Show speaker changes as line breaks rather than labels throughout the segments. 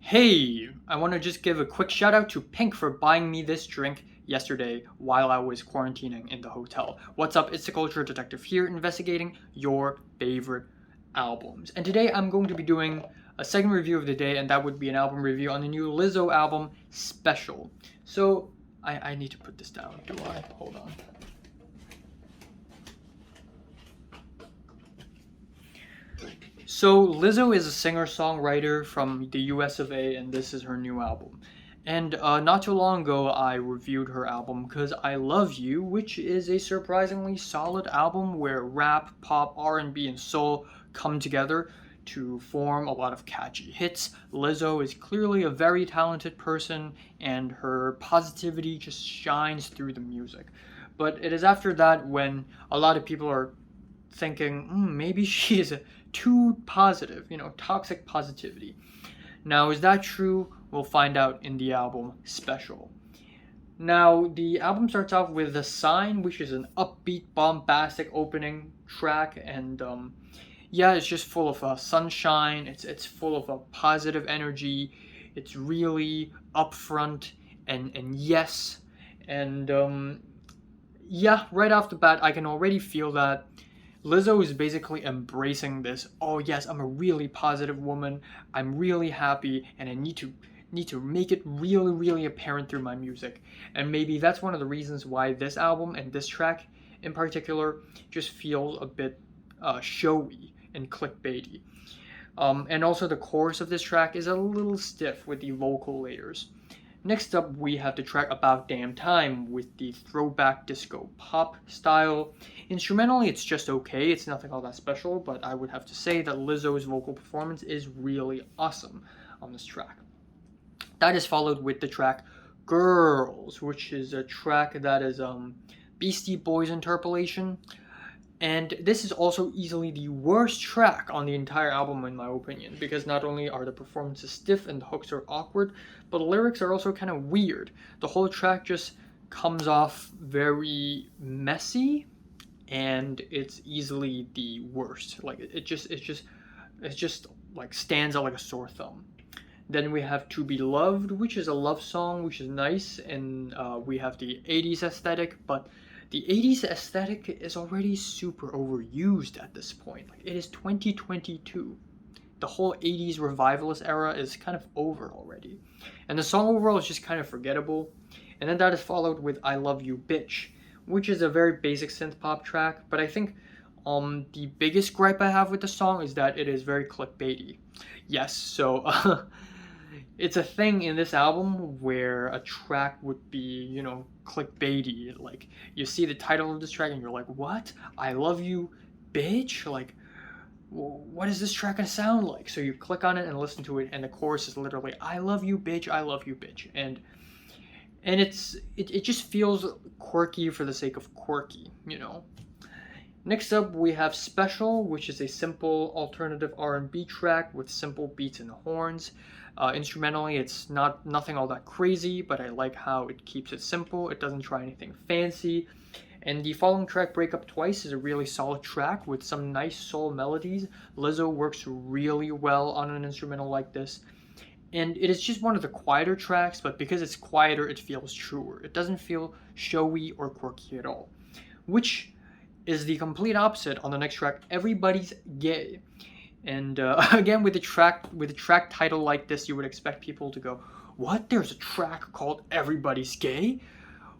Hey, I want to just give a quick shout out to Pink for buying me this drink yesterday while I was quarantining in the hotel. What's up? It's the Culture Detective here investigating your favorite albums. And today I'm going to be doing a second review of the day, and that would be an album review on the new Lizzo album, Special. So, I need to put this down, do I? Hold on. So Lizzo is a singer-songwriter from the US of A, and this is her new album. And not too long ago, I reviewed her album "Cause I Love You," which is a surprisingly solid album where rap, pop, R&B, and soul come together to form a lot of catchy hits. Lizzo is clearly a very talented person, and her positivity just shines through the music. But it is after that when a lot of people are thinking, maybe she is too positive, toxic positivity. Now, is that true? We'll find out in the album Special. Now, the album starts off with The Sign, which is an upbeat, bombastic opening track, and yeah, it's just full of sunshine. It's full of positive energy. It's really upfront and yes, and yeah, right off the bat, I can already feel that Lizzo is basically embracing this. Oh yes, I'm a really positive woman. I'm really happy, and I need to make it really, really apparent through my music. And maybe that's one of the reasons why this album and this track in particular just feels a bit showy and clickbaity. And also the chorus of this track is a little stiff with the vocal layers. Next up, we have the track About Damn Time with the throwback disco pop style. Instrumentally, it's just okay, it's nothing all that special, but I would have to say that Lizzo's vocal performance is really awesome on this track. That is followed with the track Girls, which is a track that is Beastie Boys interpolation. And this is also easily the worst track on the entire album, in my opinion, because not only are the performances stiff and the hooks are awkward, but the lyrics are also kind of weird. The whole track just comes off very messy, and it's easily the worst. Like it just like stands out like a sore thumb. Then we have To Be Loved, which is a love song, which is nice, and we have the 80s aesthetic, but the 80s aesthetic is already super overused at this point. Like, it is 2022. The whole 80s revivalist era is kind of over already. And the song overall is just kind of forgettable. And then that is followed with I Love You Bitch, which is a very basic synth pop track, but I think the biggest gripe I have with the song is that it is very clickbaity. Yes, so it's a thing in this album where a track would be, clickbaity. Like, you see the title of this track and you're like, what? I love you, bitch? Like, what is this track gonna sound like? So you click on it and listen to it, and the chorus is literally, I love you, bitch, I love you, bitch. And it just feels quirky for the sake of quirky. Next up, we have Special, which is a simple alternative R&B track with simple beats and horns. Instrumentally, it's nothing all that crazy, but I like how it keeps it simple. It doesn't try anything fancy. And the following track, Break Up Twice, is a really solid track with some nice soul melodies. Lizzo works really well on an instrumental like this. And it is just one of the quieter tracks, but because it's quieter, it feels truer. It doesn't feel showy or quirky at all. Which is the complete opposite on the next track, Everybody's Gay. And again, with a track title like this, you would expect people to go, what? There's a track called Everybody's Gay?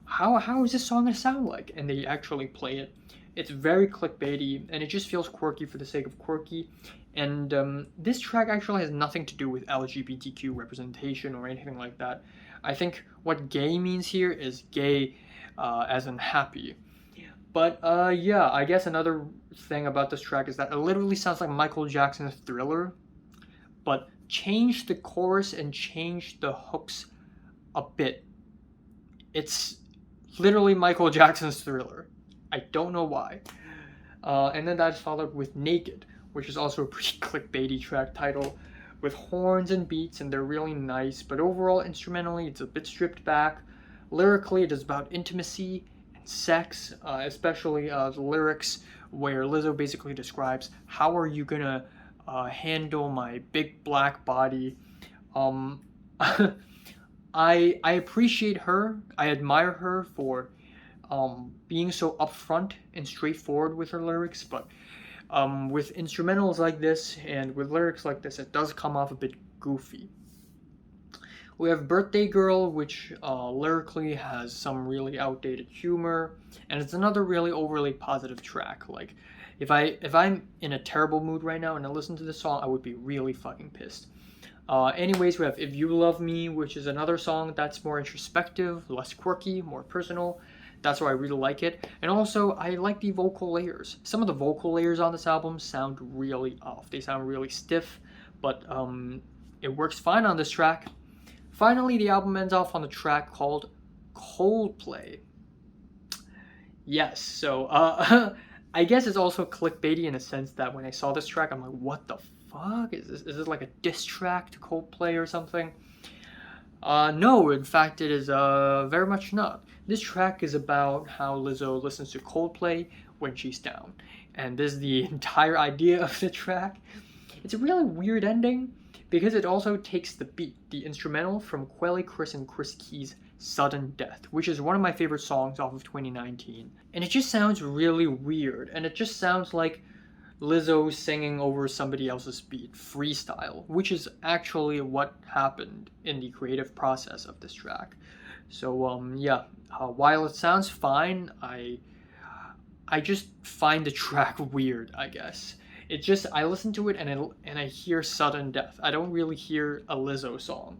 How is this song gonna sound like? And they actually play it. It's very clickbaity, and it just feels quirky for the sake of quirky. And this track actually has nothing to do with LGBTQ representation or anything like that. I think what gay means here is gay as in happy. But yeah, I guess another thing about this track is that it literally sounds like Michael Jackson's Thriller, but change the chorus and change the hooks a bit. It's literally Michael Jackson's Thriller. I don't know why. And then that's followed with Naked, which is also a pretty clickbaity track title with horns and beats, and they're really nice, but overall, instrumentally, it's a bit stripped back. Lyrically, it is about intimacy sex, especially the lyrics where Lizzo basically describes, how are you gonna handle my big black body Um, I appreciate her. I admire her for being so upfront and straightforward with her lyrics, but with instrumentals like this and with lyrics like this, it does come off a bit goofy. We have Birthday Girl, which lyrically has some really outdated humor, and it's another really overly positive track. Like, if I'm in a terrible mood right now and I listen to this song, I would be really fucking pissed. Anyways, we have If You Love Me, which is another song that's more introspective, less quirky, more personal. That's why I really like it. And also, I like the vocal layers. Some of the vocal layers on this album sound really off. They sound really stiff, but it works fine on this track. Finally, the album ends off on a track called Coldplay. Yes, so I guess it's also clickbaity in a sense that when I saw this track, I'm like, what the fuck? Is this like a diss track to Coldplay or something? No, in fact, it is very much not. This track is about how Lizzo listens to Coldplay when she's down. And this is the entire idea of the track. It's a really weird ending because it also takes the beat, the instrumental from Quelly Chris and Chris Key's Sudden Death, which is one of my favorite songs off of 2019. And it just sounds really weird, and it just sounds like Lizzo singing over somebody else's beat, freestyle, which is actually what happened in the creative process of this track. So yeah, while it sounds fine, I just find the track weird, I guess. It just I listen to it and I hear Sudden Death. I don't really hear a Lizzo song.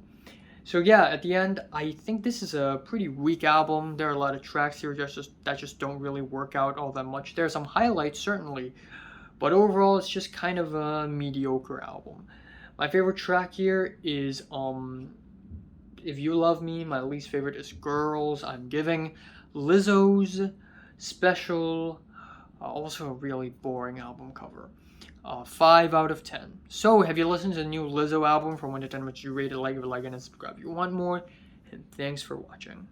So yeah, at the end, I think this is a pretty weak album. There are a lot of tracks here that just don't really work out all that much. There are some highlights certainly, but overall it's just kind of a mediocre album. My favorite track here is If You Love Me. My least favorite is Girls. I'm giving Lizzo's Special also a really boring album cover. 5 out of 10. So, have you listened to the new Lizzo album? From 1 to 10, which you rate it, like it, and subscribe if you want more. And thanks for watching.